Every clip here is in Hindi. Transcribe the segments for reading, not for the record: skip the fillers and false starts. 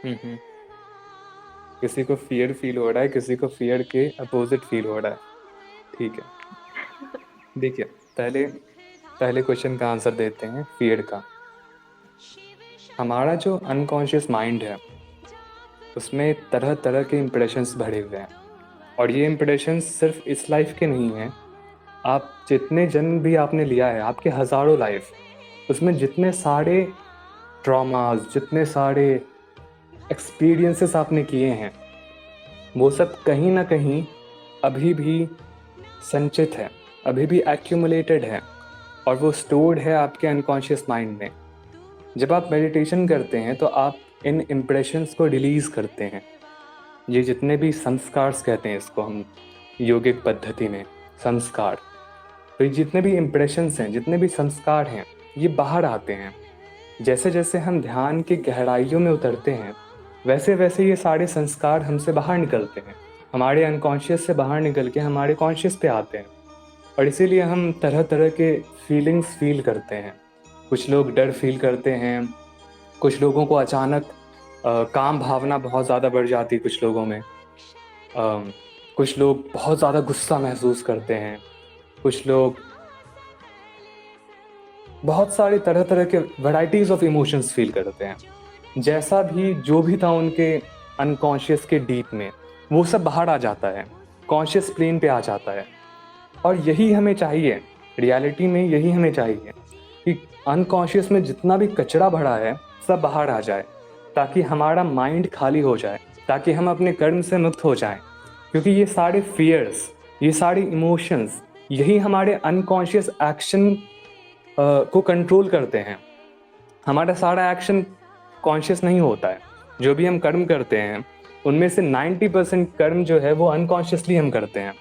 हम्म। किसी को फियर फील हो रहा है, किसी को फियर के अपोजिट फील हो रहा है। ठीक है, देखिए, पहले पहले क्वेश्चन का आंसर देते हैं फियर का। हमारा जो अनकॉन्शियस माइंड है उसमें तरह तरह के इम्प्रेशंस भरे हुए हैं, और ये इम्प्रेशंस सिर्फ इस लाइफ के नहीं हैं। आप जितने जन्म भी आपने लिया है, आपके हज़ारों लाइफ, उसमें जितने सारे ट्रॉमास, जितने सारे एक्सपीरियंसेस आपने किए हैं, वो सब कहीं ना कहीं अभी भी संचित है, अभी भी एक्यूमुलेटेड है, और वो स्टोर्ड है आपके अनकॉन्शियस माइंड में। जब आप मेडिटेशन करते हैं तो आप इन इम्प्रेशंस को रिलीज़ करते हैं। ये जितने भी संस्कार कहते हैं इसको हम योगिक पद्धति में, संस्कार। तो ये जितने भी इम्प्रेशंस हैं, जितने भी संस्कार हैं, ये बाहर आते हैं। जैसे जैसे हम ध्यान की गहराइयों में उतरते हैं, वैसे वैसे ये सारे संस्कार हमसे बाहर निकलते हैं, हमारे अनकॉन्शियस से बाहर निकल के हमारे कॉन्शियस पे आते हैं। और इसीलिए हम तरह तरह के फीलिंग्स फील करते हैं। कुछ लोग डर फील करते हैं, कुछ लोगों को अचानक काम भावना बहुत ज़्यादा बढ़ जाती है कुछ लोगों में। कुछ लोग बहुत ज़्यादा गुस्सा महसूस करते हैं, कुछ लोग बहुत सारे तरह तरह के वैराइटीज़ ऑफ इमोशंस फील करते हैं। जैसा भी जो भी था उनके अनकॉन्शियस के डीप में, वो सब बाहर आ जाता है, कॉन्शियस प्लेन पे आ जाता है। और यही हमें चाहिए, रियलिटी में यही हमें चाहिए कि अनकॉन्शियस में जितना भी कचरा भरा है सब बाहर आ जाए, ताकि हमारा माइंड खाली हो जाए, ताकि हम अपने कर्म से मुक्त हो जाएं। क्योंकि ये सारे फियर्स, ये सारे इमोशंस, यही हमारे अनकॉन्शियस एक्शन को कंट्रोल करते हैं। हमारा सारा एक्शन कॉन्शियस नहीं होता है। जो भी हम कर्म करते हैं उनमें से 90% कर्म जो है वो अनकॉन्शियसली हम करते हैं,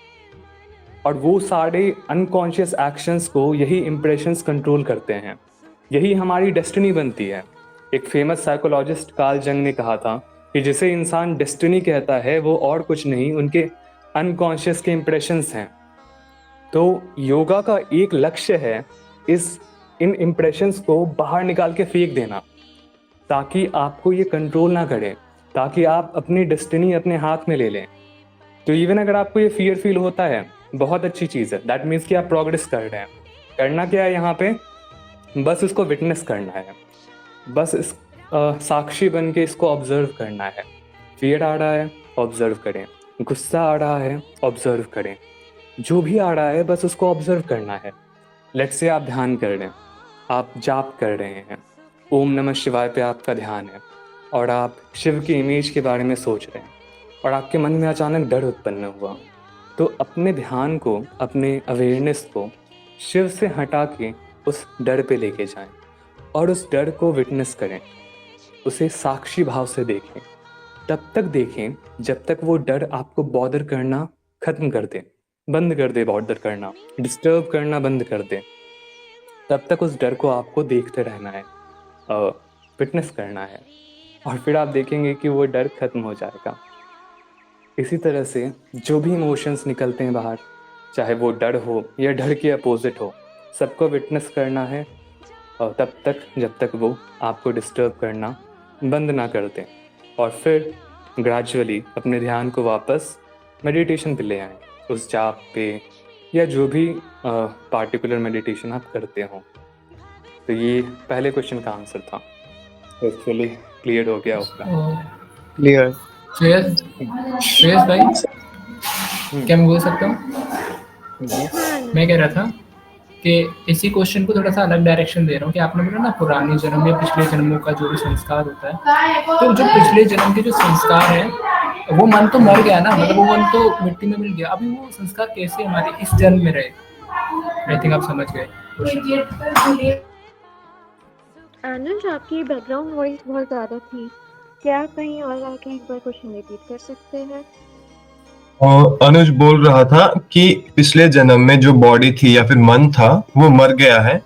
और वो सारे अनकॉन्शियस एक्शंस को यही इम्प्रेशंस कंट्रोल करते हैं। यही हमारी डेस्टिनी बनती है। एक फेमस साइकोलॉजिस्ट कार्ल जंग ने कहा था कि जिसे इंसान डेस्टिनी कहता है वो और कुछ नहीं, उनके अनकॉन्शियस के इम्प्रेशंस हैं। तो योगा का एक लक्ष्य है इस इन इम्प्रेशंस को बाहर निकाल के फेंक देना, ताकि आपको ये कंट्रोल ना करे, ताकि आप अपनी डेस्टिनी अपने हाथ में ले लें। तो इवन अगर आपको ये फियर फील होता है, बहुत अच्छी चीज़ है, दैट मीन्स कि आप प्रोग्रेस कर रहे हैं। करना क्या है यहाँ पे, बस इसको विटनेस करना है, बस इस साक्षी बन के इसको ऑब्जर्व करना है। फियर आ रहा है, ऑब्जर्व करें। गुस्सा आ रहा है, ऑब्जर्व करें। जो भी आ रहा है बस उसको ऑब्जर्व करना है। लेट्स से आप ध्यान कर रहे हैं, आप जाप कर रहे हैं, ओम नमः शिवाय पे आपका ध्यान है, और आप शिव की इमेज के बारे में सोच रहे हैं, और आपके मन में अचानक डर उत्पन्न हुआ। तो अपने ध्यान को, अपने अवेयरनेस को शिव से हटा के उस डर पे लेके जाएं, और उस डर को विटनेस करें, उसे साक्षी भाव से देखें। तब तक देखें जब तक वो डर आपको बॉदर करना खत्म कर दे, बंद कर दे, बॉदर करना, डिस्टर्ब करना बंद कर दे। तब तक उस डर को आपको देखते रहना है, फिटनेस करना है, और फिर आप देखेंगे कि वो डर खत्म हो जाएगा। इसी तरह से जो भी इमोशंस निकलते हैं बाहर, चाहे वो डर हो या डर के अपोजिट हो, सबको विटनेस करना है, और तब तक जब तक वो आपको डिस्टर्ब करना बंद ना कर दें। और फिर ग्रेजुअली अपने ध्यान को वापस मेडिटेशन पे ले आएं, उस जाप पे, या जो भी पार्टिकुलर मेडिटेशन आप करते हो। तो ये पहले क्वेश्चन का आंसर था। होपफुली क्लियर हो गया होगा। क्लियर। श्रेयस, श्रेयस भाई, क्या मैं बोल सकता हूँ? हाँ ना। मैं कह रहा था कि इसी क्वेश्चन को थोड़ा सा अलग डायरेक्शन दे रहा हूँ कि आपने बोला ना पुराने जन्म या पिछले जन्मों का जो भी संस्कार होता है, तो जो पिछले जन्म के जो संस्कार है वो मन तो मर गया ना, मतलब वो मन तो मिट्टी में मिल गया। अभी वो संस्कार कैसे हमारे इस जन्म में रहे? आई थिंक आप समझ गए क्वेश्चन। अनुज, आपकी बैकग्राउंड वॉइस बहुत ज़्यादा थी। क्या आप कहीं और आके एक बार क्वेश्चन रिपीट कर सकते हैं? और अनुज बोल रहा था कि पिछले जन्म में जो बॉडी थी या फिर मन था वो मर गया है,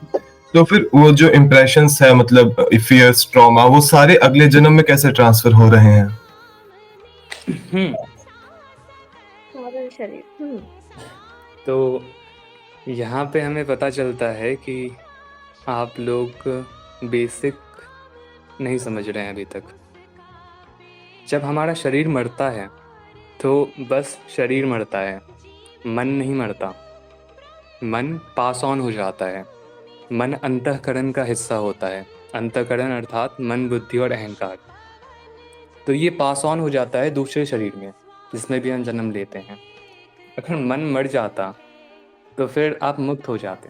तो फिर वो जो इम्प्रेशंस है, मतलब फियर्स, ट्रॉमा, वो सारे अगले जन्म में कैसे ट्रांसफर हो रहे हैं? सारा शरीर। तो यहाँ पे हमें पता चलता है कि आप लोग बेसिक नहीं समझ रहे हैं अभी तक। जब हमारा शरीर मरता है तो बस शरीर मरता है, मन नहीं मरता। मन पास ऑन हो जाता है। मन अंतःकरण का हिस्सा होता है। अंतःकरण अर्थात मन, बुद्धि और अहंकार। तो ये पास ऑन हो जाता है दूसरे शरीर में जिसमें भी हम जन्म लेते हैं। अगर मन मर जाता तो फिर आप मुक्त हो जाते।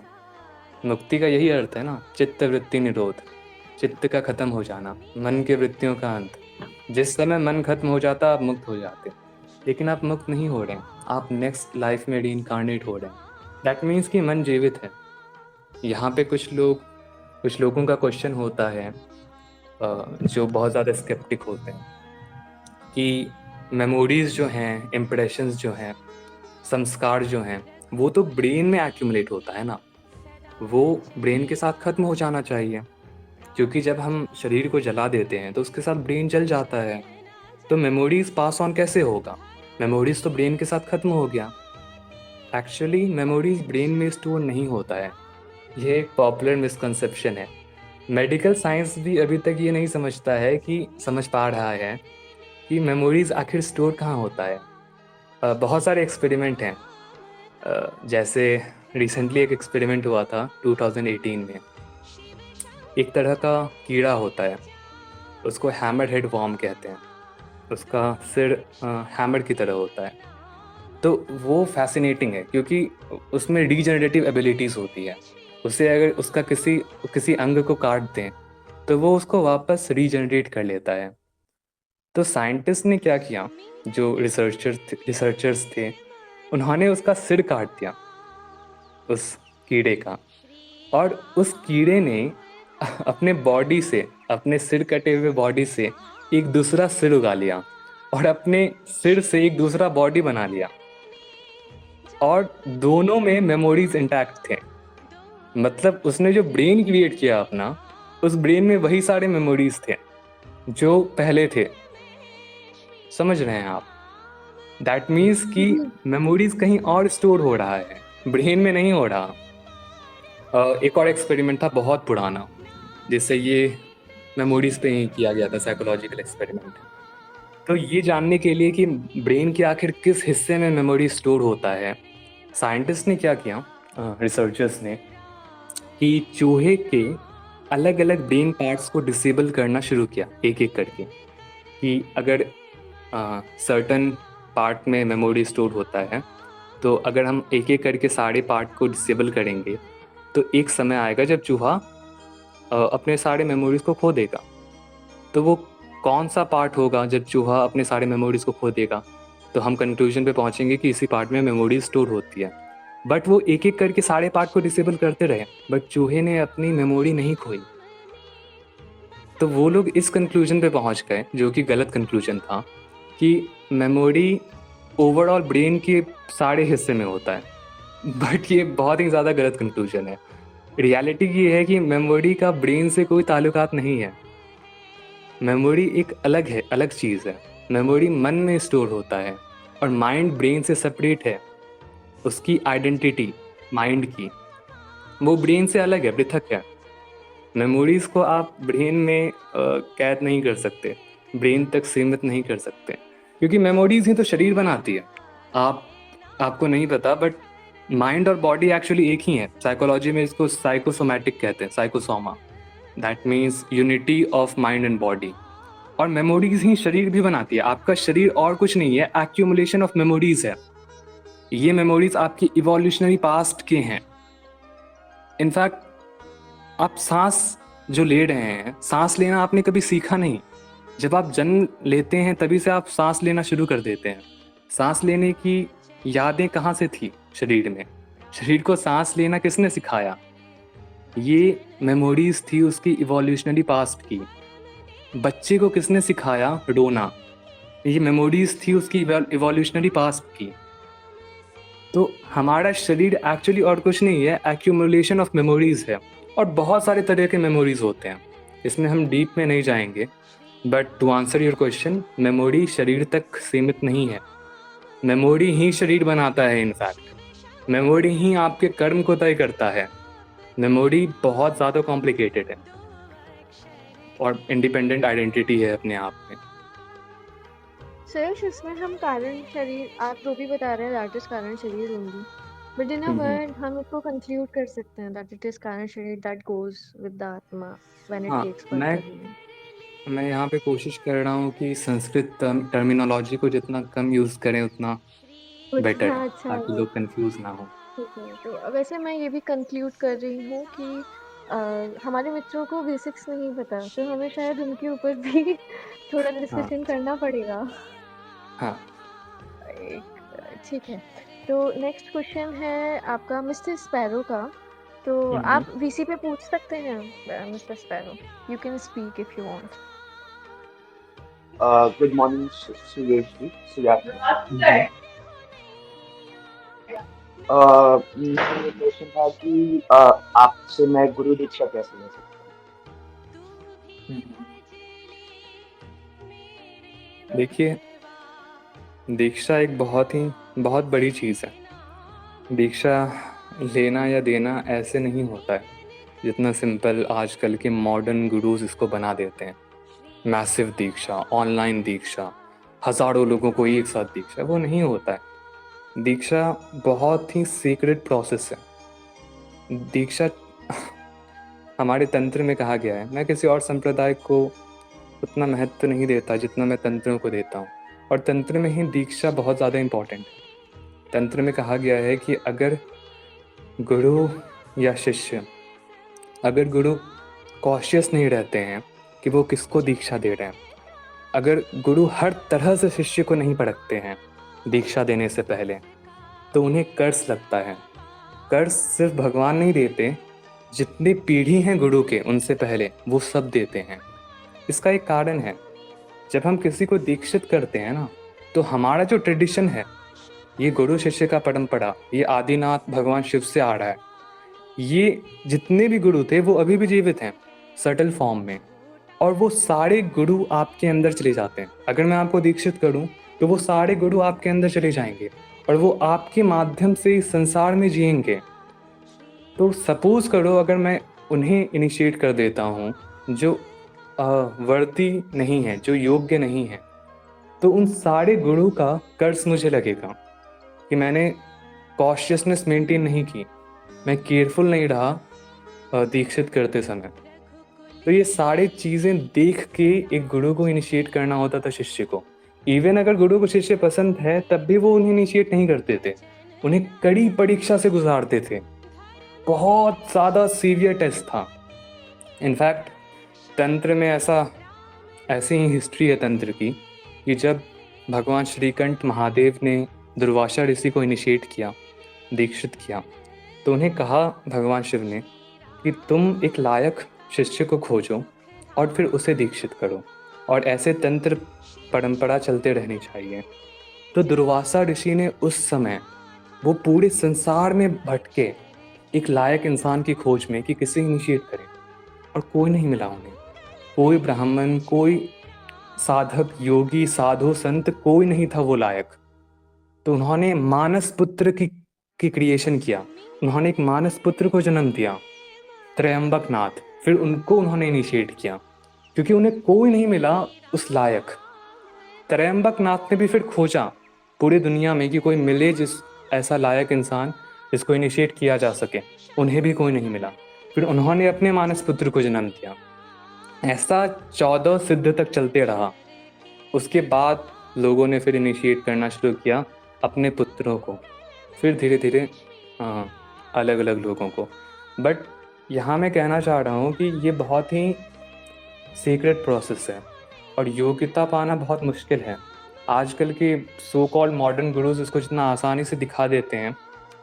मुक्ति का यही अर्थ है ना, चित्त वृत्ति निरोध, चित्त का खत्म हो जाना, मन के वृत्तियों का अंत। जिस समय मन खत्म हो जाता आप मुक्त हो जाते, लेकिन आप मुक्त नहीं हो रहे हैं, आप नेक्स्ट लाइफ में रीइंकार्नेट हो रहे हैं। दैट मीन्स कि मन जीवित है। यहाँ पे कुछ लोगों का क्वेश्चन होता है, जो बहुत ज़्यादा स्केप्टिक होते हैं कि मेमोरीज जो हैं, इम्प्रेशंस जो हैं, संस्कार जो हैं, वो तो ब्रेन में एक्यूमुलेट होता है ना, वो ब्रेन के साथ ख़त्म हो जाना चाहिए। क्योंकि जब हम शरीर को जला देते हैं तो उसके साथ ब्रेन जल जाता है। तो मेमोरीज पास ऑन कैसे होगा? मेमोरीज तो ब्रेन के साथ ख़त्म हो गया। एक्चुअली मेमोरीज ब्रेन में स्टोर नहीं होता है। ये एक पॉपुलर मिसकंसेप्शन है। मेडिकल साइंस भी अभी तक ये नहीं समझ पा रहा है कि मेमोरीज आखिर स्टोर कहाँ होता है। बहुत सारे एक्सपेरिमेंट हैं। जैसे रिसेंटली एक एक्सपेरिमेंट हुआ था 2018 में। एक तरह का कीड़ा होता है, उसको हैमर हेड वॉर्म कहते हैं। उसका सिर हैमर की तरह होता है। तो वो फैसिनेटिंग है क्योंकि उसमें रीजनरेटिव एबिलिटीज़ होती है। उसे अगर उसका किसी अंग को काट दें तो वो उसको वापस रीजनरेट कर लेता है। तो साइंटिस्ट ने क्या किया, जो रिसर्चर्स थे, उन्होंने उसका सिर काट दिया, उस कीड़े का। और उस कीड़े ने अपने बॉडी से, अपने सिर कटे हुए बॉडी से एक दूसरा सिर उगा लिया और अपने सिर से एक दूसरा बॉडी बना लिया। और दोनों में मेमोरीज इंटैक्ट थे। मतलब उसने जो ब्रेन क्रिएट किया अपना, उस ब्रेन में वही सारे मेमोरीज थे जो पहले थे। समझ रहे हैं आप? दैट मीन्स कि मेमोरीज कहीं और स्टोर हो रहा है, ब्रेन में नहीं हो रहा। एक और एक्सपेरिमेंट था बहुत पुराना, जिससे ये मेमोरीज पे ही किया गया था, साइकोलॉजिकल एक्सपेरिमेंट। तो ये जानने के लिए कि ब्रेन के आखिर किस हिस्से में मेमोरी स्टोर होता है, साइंटिस्ट ने क्या किया, रिसर्चर्स ने, कि चूहे के अलग अलग ब्रेन पार्ट्स को डिसेबल करना शुरू किया एक एक करके। कि अगर सर्टन पार्ट में मेमोरी स्टोर होता है तो अगर हम एक एक करके सारे पार्ट को डिसेबल करेंगे तो एक समय आएगा जब चूहा अपने सारे मेमोरीज को खो देगा। तो वो कौन सा पार्ट होगा जब चूहा अपने सारे मेमोरीज को खो देगा? तो हम कंक्लूजन पे पहुंचेंगे कि इसी पार्ट में मेमोरी स्टोर होती है। बट वो एक एक करके सारे पार्ट को डिसेबल करते रहे, बट चूहे ने अपनी मेमोरी नहीं खोई। तो वो लोग इस कंक्लूजन पे पहुंच गए, जो कि गलत कंक्लूजन था, कि मेमोरी ओवरऑल ब्रेन के सारे हिस्से में होता है। बट ये बहुत ही ज़्यादा गलत कंक्लूजन है। रियलिटी ये है कि मेमोरी का ब्रेन से कोई ताल्लुकात नहीं है। मेमोरी एक अलग चीज़ है। मेमोरी मन में स्टोर होता है और माइंड ब्रेन से सेपरेट है। उसकी आइडेंटिटी माइंड की, वो ब्रेन से अलग है, पृथक है। मेमोरीज को आप ब्रेन में कैद नहीं कर सकते, ब्रेन तक सीमित नहीं कर सकते, क्योंकि मेमोरीज ही तो शरीर बनाती है। आपको नहीं पता, बट माइंड और बॉडी एक्चुअली एक ही है। साइकोलॉजी में इसको साइकोसोमैटिक कहते हैं, psychosoma. That means unity of mind and body. और मेमोरीज ही शरीर भी बनाती है। आपका शरीर और कुछ नहीं है, एक्यूमुलेशन ऑफ मेमोरीज है। ये मेमोरीज आपकी इवोल्यूशनरी पास्ट के हैं। इनफैक्ट आप सांस जो ले रहे हैं, सांस लेना आपने कभी सीखा नहीं। जब आप जन्म लेते हैं तभी से आप सांस लेना शुरू कर देते हैं। सांस लेने की यादें कहाँ से थी शरीर में? शरीर को सांस लेना किसने सिखाया? ये मेमोरीज थी उसकी इवोल्यूशनरी पास्ट की। बच्चे को किसने सिखाया रोना? ये मेमोरीज थी उसकी इवोल्यूशनरी पास्ट की। तो हमारा शरीर एक्चुअली और कुछ नहीं है, एक्यूमुलेशन ऑफ मेमोरीज है। और बहुत सारे तरह के मेमोरीज होते हैं, इसमें हम डीप में नहीं जाएंगे। But to answer your question, memory शरीर तक सीमित नहीं है। मेमोरी ही शरीर बनाता है। इनफैक्ट मेमोरी ही आपके कर्म को तय करता है। मेमोरी बहुत ज़्यादा कॉम्प्लिकेटेड है और इंडिपेंडेंट आइडेंटिटी है अपने आप में। सुरेश, इसमें हम कारण शरीर, आप जो भी बता रहे हैं दैट इज कारण शरीर only, but in a word हम इसको कंक्लूड कर सकते हैं दैट इट इज कारण शरीर दैट गोज विद द आत्मा व्हेन इट हाँ, टेक्स मैं फर्दर हीलिंग। यहाँ पे कोशिश कर रहा हूँ कि संस्कृत टर्मिनोलॉजी को जितना कम यूज़ करें उतना बेटर उतना है, अच्छा ताकि होगा। लोग कंफ्यूज ना हो। ठीक है, तो वैसे मैं ये भी कंक्लूड कर रही हूँ कि हमारे मित्रों को बेसिक्स नहीं पता, तो हमें शायद उनके ऊपर भी थोड़ा हाँ डिस्कशन करना पड़ेगा। हाँ। ठीक है, तो नेक्स्ट क्वेश्चन है आपका मिस्टर स्पैरो का। तो हम्म। आप वीसी पे पूछ सकते हैं mister Sparrow, you can speak if you want. Good morning Suresh ji, Sujata. Hmm. मेरा ये क्वेश्चन था कि आपसे मैं गुरु दीक्षा कैसे ले सकता हम्म। देखिए, दीक्षा एक बहुत बड़ी चीज़ है। दीक्षा लेना या देना ऐसे नहीं होता है जितना सिंपल आजकल के मॉडर्न गुरुज इसको बना देते हैं। मैसिव दीक्षा, ऑनलाइन दीक्षा, हजारों लोगों को एक साथ दीक्षा, वो नहीं होता है। दीक्षा बहुत ही सीक्रेट प्रोसेस है। दीक्षा हमारे तंत्र में कहा गया है, मैं किसी और संप्रदाय को उतना महत्व नहीं देता जितना मैं तंत्रों को देता हूँ, और तंत्र में ही दीक्षा बहुत ज़्यादा इम्पोर्टेंट है। तंत्र में कहा गया है कि अगर गुरु या शिष्य, अगर गुरु कॉशियस नहीं रहते हैं कि वो किसको दीक्षा दे रहे हैं, अगर गुरु हर तरह से शिष्य को नहीं परखते हैं दीक्षा देने से पहले, तो उन्हें कर्ज लगता है। कर्ज सिर्फ भगवान नहीं देते, जितनी पीढ़ी हैं गुरु के उनसे पहले वो सब देते हैं। इसका एक कारण है, जब हम किसी को दीक्षित करते हैं ना, तो हमारा जो ट्रेडिशन है, ये गुरु शिष्य का परंपरा, ये आदिनाथ भगवान शिव से आ रहा है। ये जितने भी गुरु थे वो अभी भी जीवित हैं सटल फॉर्म में, और वो सारे गुरु आपके अंदर चले जाते हैं। अगर मैं आपको दीक्षित करूं तो वो सारे गुरु आपके अंदर चले जाएंगे और वो आपके माध्यम से इस संसार में जिएंगे। तो सपोज करो अगर मैं उन्हें इनिशिएट कर देता हूँ जो वर्दी नहीं है, जो योग्य नहीं है, तो उन सारे गुरु का कर्ज मुझे लगेगा कि मैंने कॉशियसनेस मेंटेन नहीं की, मैं केयरफुल नहीं रहा दीक्षित करते समय। तो ये सारी चीज़ें देख के एक गुरु को इनिशिएट करना होता था शिष्य को। इवन अगर गुरु को शिष्य पसंद है तब भी वो उन्हें इनिशिएट नहीं करते थे, उन्हें कड़ी परीक्षा से गुजारते थे। बहुत ज़्यादा सीवियर टेस्ट था। इनफैक्ट तंत्र में ऐसी ही हिस्ट्री है तंत्र की कि जब भगवान श्रीकंठ महादेव ने दुर्वासा ऋषि को इनिशिएट किया, दीक्षित किया, तो उन्हें कहा भगवान शिव ने कि तुम एक लायक शिष्य को खोजो और फिर उसे दीक्षित करो, और ऐसे तंत्र परंपरा चलते रहनी चाहिए। तो दुर्वासा ऋषि ने उस समय वो पूरे संसार में भटके एक लायक इंसान की खोज में कि किसे इनिशिएट करें, और कोई नहीं मिला उन्हें। कोई ब्राह्मण, कोई साधक, योगी, साधु, संत, कोई नहीं था वो लायक। तो उन्होंने मानस पुत्र की क्रिएशन किया। उन्होंने एक मानस पुत्र को जन्म दिया, त्रयंबक नाथ। फिर उनको उन्होंने इनिशिएट किया क्योंकि उन्हें कोई नहीं मिला उस लायक। त्रयंबक नाथ ने भी फिर खोजा पूरी दुनिया में कि कोई मिले जिस ऐसा लायक इंसान जिसको इनिशिएट किया जा सके, उन्हें भी कोई नहीं मिला। फिर उन्होंने अपने मानस पुत्र को जन्म दिया। ऐसा 14 सिद्ध तक चलते रहा। उसके बाद लोगों ने फिर इनिशिएट करना शुरू किया अपने पुत्रों को, फिर धीरे धीरे अलग अलग लोगों को। बट यहाँ मैं कहना चाह रहा हूँ कि ये बहुत ही सीक्रेट प्रोसेस है और योग्यता पाना बहुत मुश्किल है। आजकल के सो कॉल्ड मॉडर्न गुरुज इसको जितना आसानी से दिखा देते हैं,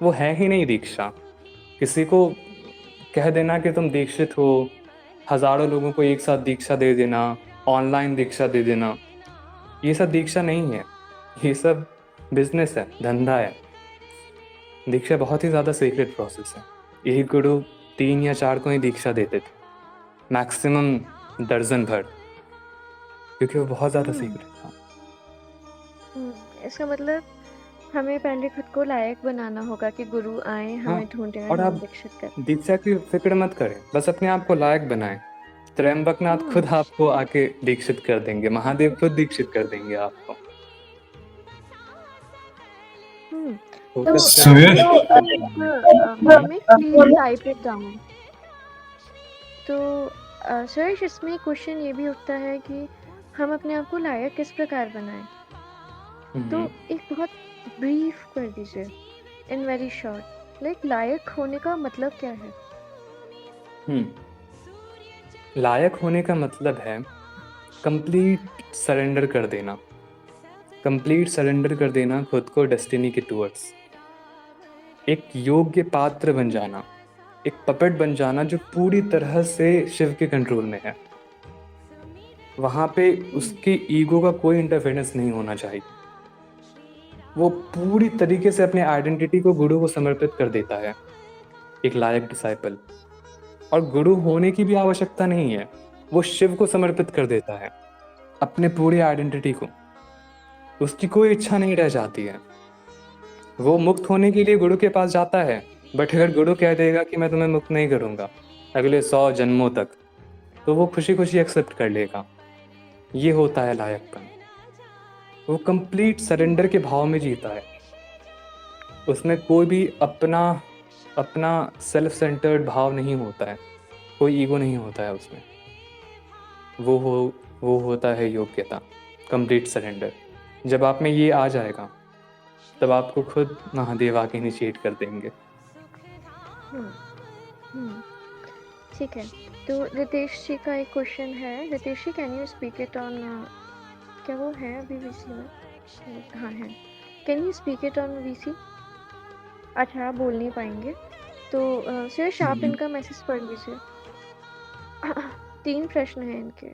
वो है ही नहीं दीक्षा। किसी को कह देना कि तुम दीक्षित हो, हज़ारों लोगों को एक साथ दीक्षा दे देना, ऑनलाइन दीक्षा दे देना, ये सब दीक्षा नहीं है, ये सब बिजनेस है, धंधा है। दीक्षा बहुत ही ज़्यादा सीक्रेट प्रोसेस है। यही गुरु 3 या 4 को ही दीक्षा देते थे, मैक्सिमम दर्जन भर, क्योंकि वो बहुत ज़्यादा सीक्रेट था। इसका मतलब हमें पहले खुद को लायक बनाना होगा कि गुरु आए, हाँ, हमें ढूंढे और और आप हम दीक्षित करें। दीक्षा की फिक्र मत करें, बस अपने आप को लायक बनाएं। त्रयंबकनाथ खुद आपको आके दीक्षित कर देंगे, महादेव खुद दीक्षित कर देंगे आपको। तो focus Suyash mimic please type it down. तो सुरेश, इसमें क्वेश्चन ये भी उठता है कि हम अपने आप को लायक किस प्रकार बनाएं। तो एक बहुत ब्रीफ कर दीजिए, इन वेरी शॉर्ट, लाइक लायक होने का मतलब क्या है? लायक होने का मतलब है कंप्लीट सरेंडर कर देना, कंप्लीट सरेंडर कर देना खुद को डेस्टिनी के टूवर्ड्स, एक योग्य पात्र बन जाना, एक पपेट बन जाना जो पूरी तरह से शिव के कंट्रोल में है। वहाँ पे उसकी ईगो का कोई इंटरफेरेंस नहीं होना चाहिए। वो पूरी तरीके से अपने आइडेंटिटी को गुरु को समर्पित कर देता है, एक लायक डिसाइपल। और गुरु होने की भी आवश्यकता नहीं है, वो शिव को समर्पित कर देता है अपने पूरी आइडेंटिटी को। उसकी कोई इच्छा नहीं रह जाती है। वो मुक्त होने के लिए गुरु के पास जाता है, बट अगर गुरु कह देगा कि मैं तुम्हें मुक्त नहीं करूँगा अगले 100 जन्मों तक, तो वो खुशी खुशी एक्सेप्ट कर लेगा। ये होता है लायकपन। वो कंप्लीट सरेंडर के भाव में जीता है। उसमें कोई भी अपना सेल्फ सेंटर्ड भाव नहीं होता है, कोई ईगो नहीं होता है उसमें। वो होता है योग्यता, कंप्लीट सरेंडर। जब आप में ये आ जाएगा तब आपको खुद महादेव आके इनिशिएट कर देंगे। ठीक है, तो रितेश जी का एक क्वेश्चन है। Ritesh ji, can you speak it on, क्या वो है अभी वीसी में? हाँ है। Can you speak it on VC? अच्छा, आप बोल नहीं पाएंगे तो सुरेश आप इनका मैसेज पढ़ लीजिए। 3 प्रश्न हैं इनके।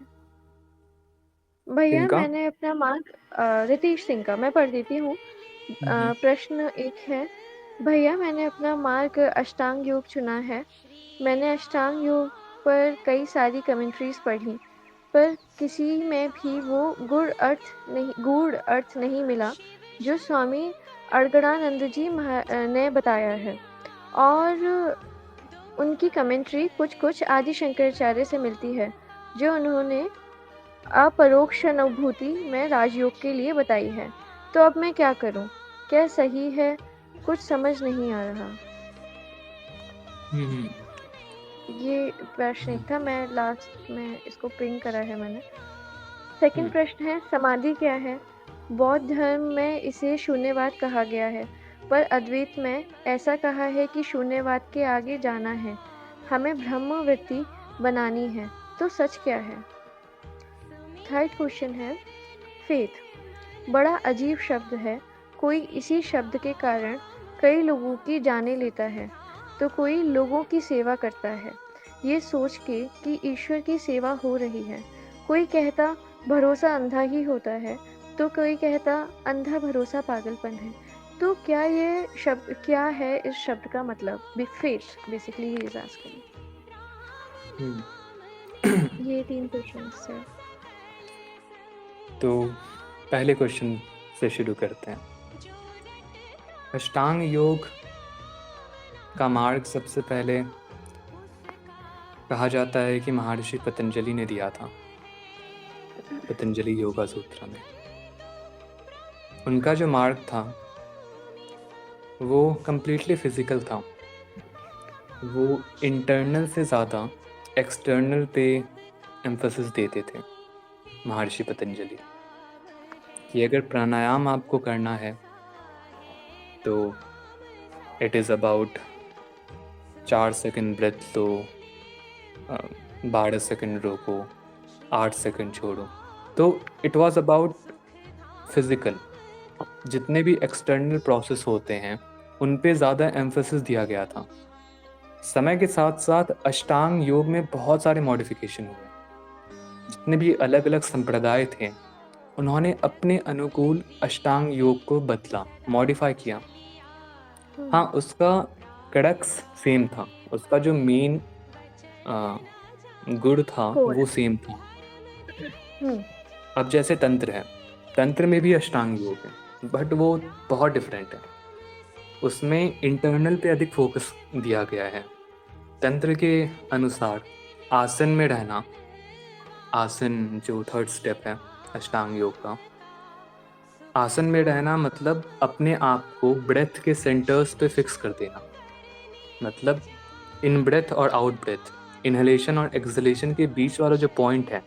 भैया इनका मैंने अपना मार्क, रितेश सिंह का मैं पढ़ देती हूँ। प्रश्न 1 है, भैया मैंने अपना मार्ग अष्टांग योग चुना है। मैंने अष्टांग योग पर कई सारी कमेंट्रीज पढ़ी, पर किसी में भी वो गूढ़ अर्थ नहीं मिला जो स्वामी अड़गड़ानंद जी ने बताया है। और उनकी कमेंट्री कुछ आदि शंकराचार्य से मिलती है, जो उन्होंने अपरोक्ष अनुभूति में राजयोग के लिए बताई है। तो अब मैं क्या करूं? क्या सही है? कुछ समझ नहीं आ रहा। ये प्रश्न एक था, मैं लास्ट में इसको प्रिंट करा है मैंने। सेकंड प्रश्न है, समाधि क्या है? बौद्ध धर्म में इसे शून्यवाद कहा गया है, पर अद्वैत में ऐसा कहा है कि शून्यवाद के आगे जाना है, हमें ब्रह्मवृत्ति बनानी है। तो सच क्या है? थर्ड क्वेश्चन है, फेथ बड़ा अजीब शब्द है। कोई इसी शब्द के कारण कई लोगों की जाने लेता है, तो कोई लोगों की सेवा करता है ये सोच के कि ईश्वर की सेवा हो रही है। कोई कहता भरोसा अंधा ही होता है, तो कोई कहता अंधा भरोसा पागलपन है। तो क्या ये शब्द, क्या है इस शब्द का मतलब? Faith basically he is asking. ये 3 क्वेश्चंस हैं। तो पहले क्वेश्चन से शुरू करते हैं। अष्टांग योग का मार्ग सबसे पहले कहा जाता है कि महर्षि पतंजलि ने दिया था, पतंजलि योगा सूत्र में। उनका जो मार्ग था वो कम्प्लीटली फिजिकल था। वो इंटरनल से ज़्यादा एक्सटर्नल पे एम्फेसिस देते थे महर्षि पतंजलि, कि अगर प्राणायाम आपको करना है तो it is about 4 second breath लो, 12 सेकंड रोको, 8 सेकंड छोड़ो। तो इट वाज अबाउट फिजिकल। जितने भी एक्सटर्नल प्रोसेस होते हैं उन पे ज़्यादा एम्फेसिस दिया गया था। समय के साथ साथ अष्टांग योग में बहुत सारे मॉडिफिकेशन हुए। जितने भी अलग अलग संप्रदाय थे उन्होंने अपने अनुकूल अष्टांग योग को बदला, मॉडिफाई किया। हाँ, उसका क्रक्स सेम था, उसका जो मेन गुण था वो सेम था। अब जैसे तंत्र है, तंत्र में भी अष्टांग योग है, बट वो बहुत डिफरेंट है। उसमें इंटरनल पे अधिक फोकस दिया गया है। तंत्र के अनुसार आसन में रहना, आसन जो 3rd स्टेप है अष्टांग योग का, आसन में रहना मतलब अपने आप को ब्रेथ के सेंटर्स पे फिक्स कर देना, मतलब इन ब्रेथ और आउट ब्रेथ, इनहेलेशन और एक्सहेलेशन के बीच वाला जो पॉइंट है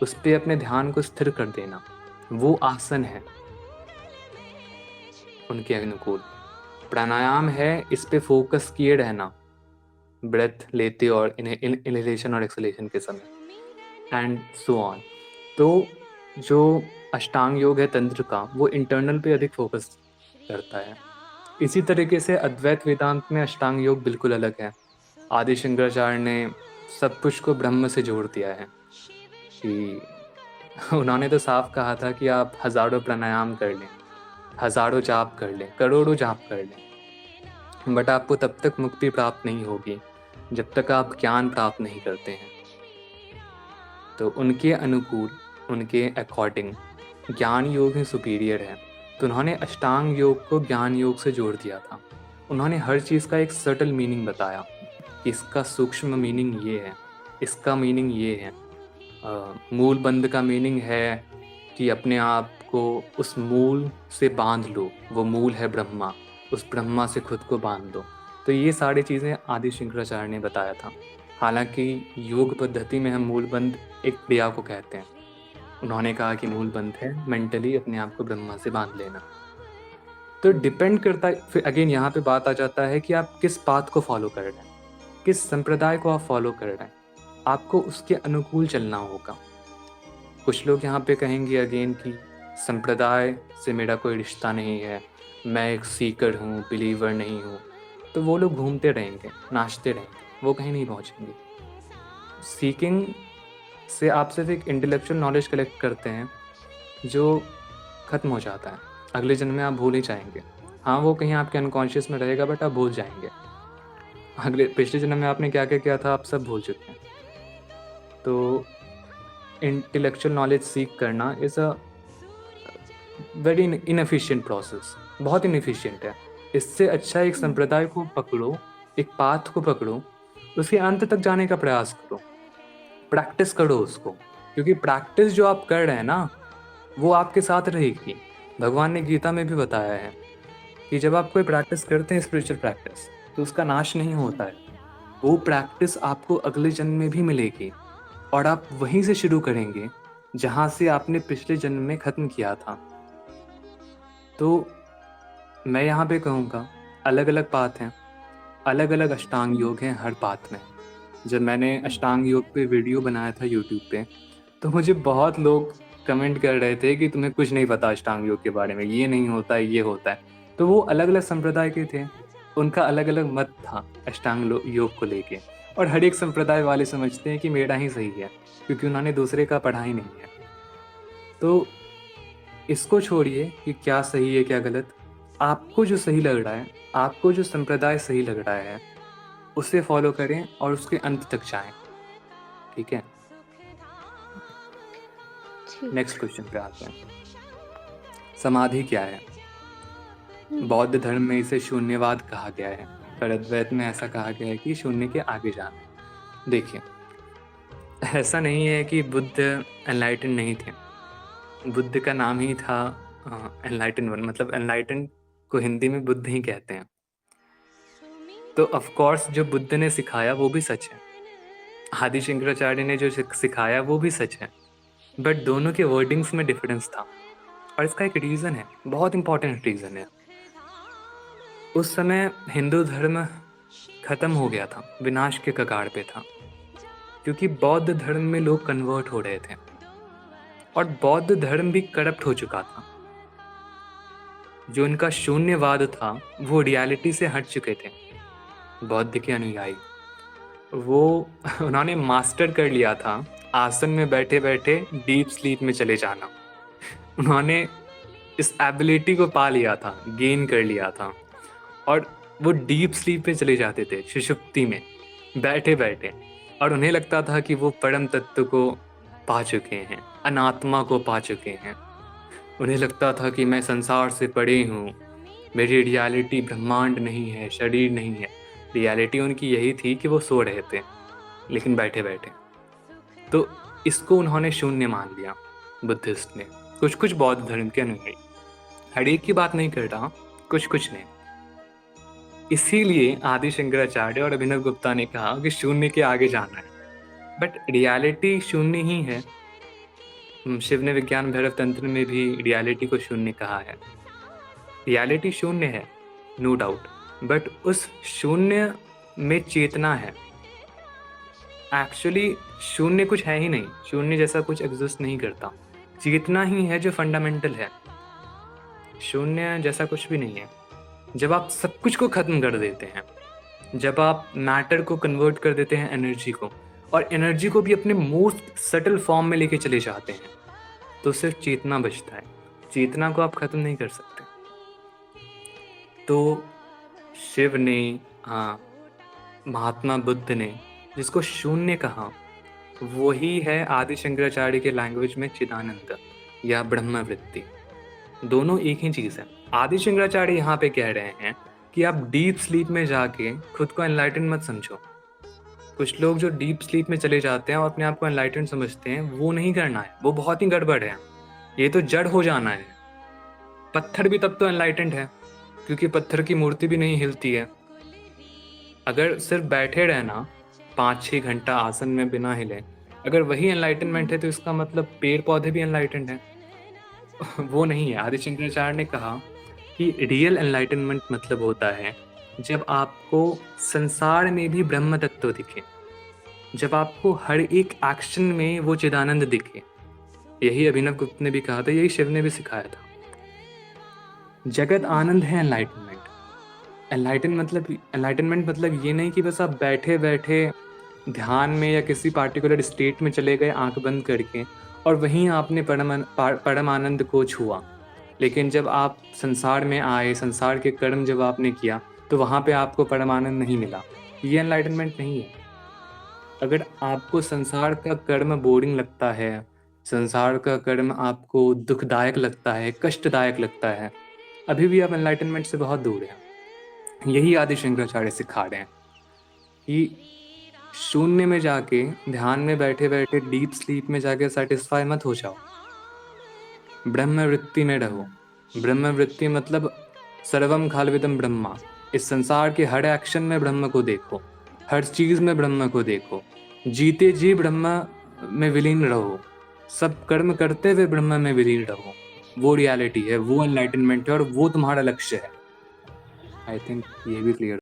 उस पे अपने ध्यान को स्थिर कर देना, वो आसन है उनके अनुकूल। प्राणायाम है इस पे फोकस किए रहना ब्रेथ लेते और इनहेलेशन और एक्सहेलेशन के समय, एंड सो ऑन। तो जो अष्टांग योग है तंत्र का, वो इंटरनल पे अधिक फोकस करता है। इसी तरीके से अद्वैत वेदांत में अष्टांग योग बिल्कुल अलग है। आदि शंकराचार्य ने सब कुछ को ब्रह्म से जोड़ दिया है कि उन्होंने तो साफ कहा था कि आप हजारों प्राणायाम कर लें, हजारों जाप कर लें, करोड़ों जाप कर लें, बट आपको तब तक मुक्ति प्राप्त नहीं होगी जब तक आप ज्ञान प्राप्त नहीं करते हैं। तो उनके अनुकूल, उनके अकॉर्डिंग ज्ञान योग ही सुपीरियर है, तो उन्होंने अष्टांग योग को ज्ञान योग से जोड़ दिया था। उन्होंने हर चीज़ का एक सटल मीनिंग बताया कि इसका सूक्ष्म मीनिंग ये है, इसका मीनिंग ये है। मूल बंध का मीनिंग है कि अपने आप को उस मूल से बांध लो, वो मूल है ब्रह्मा, उस ब्रह्मा से खुद को बांध दो। तो ये सारी चीज़ें आदि शंकराचार्य ने बताया था। हालांकि योग पद्धति में हम मूल बंध एक क्रिया को कहते हैं, उन्होंने कहा कि मूल बंध है मेंटली अपने आप को ब्रह्मा से बांध लेना। तो डिपेंड करता है, फिर अगेन यहाँ पे बात आ जाता है कि आप किस पाथ को फॉलो कर रहे हैं, किस संप्रदाय को आप फॉलो कर रहे हैं, आपको उसके अनुकूल चलना होगा। कुछ लोग यहाँ पे कहेंगे अगेन कि संप्रदाय से मेरा कोई रिश्ता नहीं है, मैं एक सीकर हूँ, बिलीवर नहीं हूँ, तो वो लोग घूमते रहेंगे, नाचते रहेंगे, वो कहीं नहीं पहुँचेंगे। सीकिंग से आप सिर्फ एक इंटेलेक्चुअल नॉलेज कलेक्ट करते हैं जो ख़त्म हो जाता है, अगले जन्म में आप भूल ही जाएंगे। हाँ, वो कहीं आपके अनकॉन्शियस में रहेगा बट आप भूल जाएंगे। पिछले जन्म में आपने क्या क्या किया था आप सब भूल चुके हैं। तो इंटेलेक्चुअल नॉलेज सीख करना is a very inefficient process, बहुत इनएफिशिएंट है। इससे अच्छा एक संप्रदाय को पकड़ो, एक पाथ को पकड़ो, उसके अंत तक जाने का प्रयास करो, प्रैक्टिस करो उसको, क्योंकि प्रैक्टिस जो आप कर रहे हैं ना वो आपके साथ रहेगी। भगवान ने गीता में भी बताया है कि जब आप कोई प्रैक्टिस करते हैं स्पिरिचुअल प्रैक्टिस, तो उसका नाश नहीं होता है, वो प्रैक्टिस आपको अगले जन्म में भी मिलेगी और आप वहीं से शुरू करेंगे जहाँ से आपने पिछले जन्म में ख़त्म किया था। तो मैं यहाँ पे कहूँगा अलग अलग पाथ हैं, अलग अलग अष्टांग योग हैं हर पाथ में। जब मैंने अष्टांग योग पे वीडियो बनाया था यूट्यूब पे, तो मुझे बहुत लोग कमेंट कर रहे थे कि तुम्हें कुछ नहीं पता अष्टांग योग के बारे में, ये नहीं होता है, ये होता है। तो वो अलग अलग संप्रदाय के थे, उनका अलग अलग मत था अष्टांग योग को लेके, और हर एक संप्रदाय वाले समझते हैं कि मेरा ही सही है, क्योंकि उन्होंने दूसरे का पढ़ा ही नहीं है। तो इसको छोड़िए कि क्या सही है क्या गलत, आपको जो सही लग रहा है, आपको जो संप्रदाय सही लग रहा है, उसे फॉलो करें और उसके अंत तक जाएं। ठीक है, नेक्स्ट क्वेश्चन पे आते हैं। समाधि क्या है? बौद्ध धर्म में इसे शून्यवाद कहा गया है, पर अद्वैत में ऐसा कहा गया है कि शून्य के आगे जाना। देखिए, ऐसा नहीं है कि बुद्ध एनलाइटन नहीं थे, बुद्ध का नाम ही था एनलाइटन वन, मतलब एनलाइटन को हिंदी में बुद्ध ही कहते हैं। तो ऑफ कोर्स जो बुद्ध ने सिखाया वो भी सच है, आदि शंकराचार्य ने जो सिखाया वो भी सच है, बट दोनों के वर्डिंग्स में डिफरेंस था, और इसका एक रीज़न है, बहुत इंपॉर्टेंट रीज़न है। उस समय हिंदू धर्म ख़त्म हो गया था, विनाश के कगार पे था, क्योंकि बौद्ध धर्म में लोग कन्वर्ट हो रहे थे और बौद्ध धर्म भी करप्ट हो चुका था। जो उनका शून्यवाद था वो रियलिटी से हट चुके थे। बौद्ध के अनुयायी वो उन्होंने मास्टर कर लिया था आसन में बैठे बैठे डीप स्लीप में चले जाना। उन्होंने इस एबिलिटी को पा लिया था, गेन कर लिया था, और वो डीप स्लीप में चले जाते थे, सुषुप्ति में बैठे बैठे, और उन्हें लगता था कि वो परम तत्व को पा चुके हैं, अनात्मा को पा चुके हैं। उन्हें लगता था कि मैं संसार से परे हूँ, मेरी रियलिटी ब्रह्मांड नहीं है, शरीर नहीं है। रियलिटी उनकी यही थी कि वो सो रहे थे लेकिन बैठे बैठे। तो इसको उन्होंने शून्य मान लिया बुद्धिस्ट ने, कुछ कुछ बौद्ध धर्म के अनुयायी। हर एक की बात नहीं कर रहा, कुछ कुछ ने। इसीलिए आदि शंकराचार्य और अभिनव गुप्ता ने कहा कि शून्य के आगे जाना है, बट रियलिटी शून्य ही है। शिव ने विज्ञान भैरव तंत्र में भी रियलिटी को शून्य कहा है। रियलिटी शून्य है, नो डाउट, बट उस शून्य में चेतना है। एक्चुअली शून्य कुछ है ही नहीं, शून्य जैसा कुछ एग्जिस्ट नहीं करता, चेतना ही है जो फंडामेंटल है। शून्य जैसा कुछ भी नहीं है। जब आप सब कुछ को खत्म कर देते हैं, जब आप मैटर को कन्वर्ट कर देते हैं एनर्जी को, और एनर्जी को भी अपने मोस्ट सटल फॉर्म में लेके चले जाते हैं, तो सिर्फ चेतना बचता है। चेतना को आप खत्म नहीं कर सकते। तो शिव ने, हाँ, महात्मा बुद्ध ने जिसको शून्य कहा, वही है आदि शंकराचार्य के लैंग्वेज में चिदानंद या ब्रह्मवृत्ति। दोनों एक ही चीज़ है। आदि शंकराचार्य यहाँ पे कह रहे हैं कि आप डीप स्लीप में जाके खुद को एनलाइटन मत समझो। कुछ लोग जो डीप स्लीप में चले जाते हैं और अपने आप को एनलाइटन समझते हैं, वो नहीं करना है, वो बहुत ही गड़बड़ है। ये तो जड़ हो जाना है। पत्थर भी तब तो एनलाइटेंड है, क्योंकि पत्थर की मूर्ति भी नहीं हिलती है। अगर सिर्फ बैठे रहना 5-6 घंटा आसन में बिना हिले, अगर वही एनलाइटनमेंट है, तो इसका मतलब पेड़ पौधे भी एनलाइटेंड हैं। वो नहीं है। आदि शंकराचार्य ने कहा कि रियल एनलाइटनमेंट मतलब होता है जब आपको संसार में भी ब्रह्म तत्व दिखे, जब आपको हर एक एक्शन में वो चिदानंद दिखे। यही अभिनव गुप्त ने भी कहा था, यही शिव ने भी सिखाया था। जगत आनंद है एनलाइटनमेंट। एनलाइटनमेंट मतलब ये नहीं कि बस आप बैठे बैठे ध्यान में या किसी पार्टिकुलर स्टेट में चले गए आंख बंद करके, और वहीं आपने परम आनंद को छुआ। लेकिन जब आप संसार में आए, संसार के कर्म जब आपने किया, तो वहाँ पे आपको परमानंद नहीं मिला। ये एनलाइटनमेंट नहीं है। अगर आपको संसार का कर्म बोरिंग लगता है, संसार का कर्म आपको दुखदायक लगता है, कष्टदायक लगता है, अभी भी आप एनलाइटनमेंट से बहुत दूर हैं। यही आदि शंकराचार्य सिखा रहे हैं कि शून्य में जाके, ध्यान में बैठे बैठे डीप स्लीप में जाके सेटिस्फाई मत हो जाओ। ब्रह्मवृत्ति में रहो। ब्रह्मवृत्ति मतलब सर्वम खालविदम ब्रह्मा। इस संसार के हर एक्शन में ब्रह्म को देखो, हर चीज़ में ब्रह्म को देखो, जीते जी ब्रह्म में विलीन रहो, सब कर्म करते हुए ब्रह्म में विलीन रहो। वो रियलिटी है, वो एनलाइटनमेंट है, और वो तुम्हारा लक्ष्य है। आई थिंक ये भी क्लियर